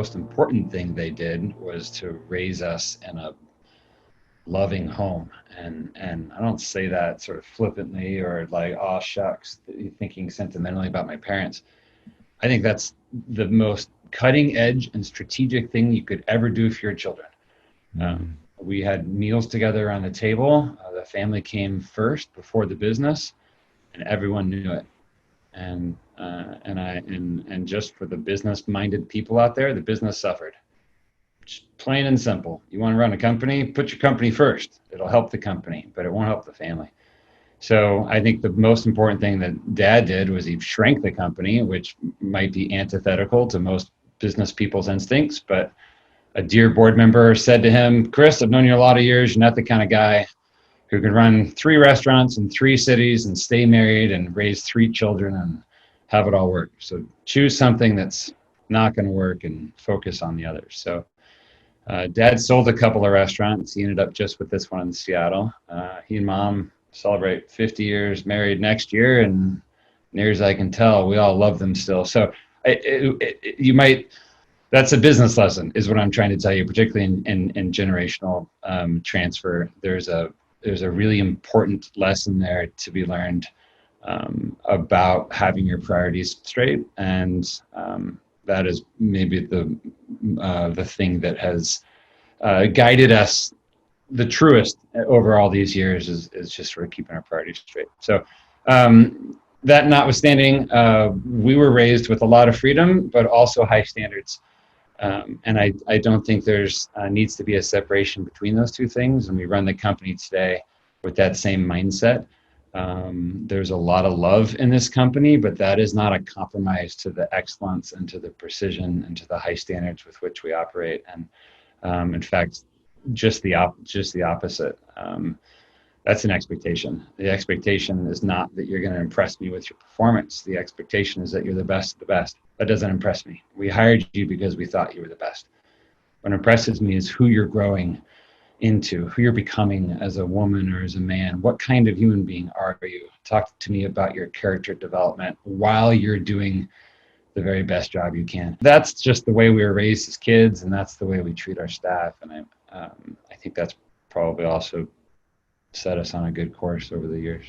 most important thing they did was to raise us in a loving home. And I don't say that sort of flippantly or like, oh shucks, thinking sentimentally about my parents. I think that's the most cutting edge and strategic thing you could ever do for your children. Mm. We had meals together on the table. The family came first before the business, and everyone knew it. And just for the business-minded people out there, the business suffered. Just plain and simple. You want to run a company, put your company first. It'll help the company, but it won't help the family. So I think the most important thing that Dad did was he shrank the company, which might be antithetical to most business people's instincts. But a dear board member said to him, Chris, I've known you a lot of years. You're not the kind of guy who can run 3 restaurants in 3 cities and stay married and raise 3 children and have it all work. So choose something that's not going to work and focus on the others. So Dad sold a couple of restaurants. He ended up just with this one in Seattle. He and Mom celebrate 50 years married next year, and near as I can tell, we all love them still. So you might, that's a business lesson is what I'm trying to tell you, particularly in generational transfer. There's a really important lesson there to be learned about having your priorities straight, and that is maybe the thing that has guided us the truest over all these years is just sort of keeping our priorities straight. So that notwithstanding, we were raised with a lot of freedom, but also high standards. And I don't think there's needs to be a separation between those two things. And we run the company today with that same mindset. There's a lot of love in this company, but that is not a compromise to the excellence and to the precision and to the high standards with which we operate. And in fact, just the opposite. That's an expectation. The expectation is not that you're going to impress me with your performance. The expectation is that you're the best of the best. That doesn't impress me. We hired you because we thought you were the best. What impresses me is who you're growing into, who you're becoming as a woman or as a man. What kind of human being are you? Talk to me about your character development while you're doing the very best job you can. That's just the way we were raised as kids, and that's the way we treat our staff. And I think that's probably also set us on a good course over the years.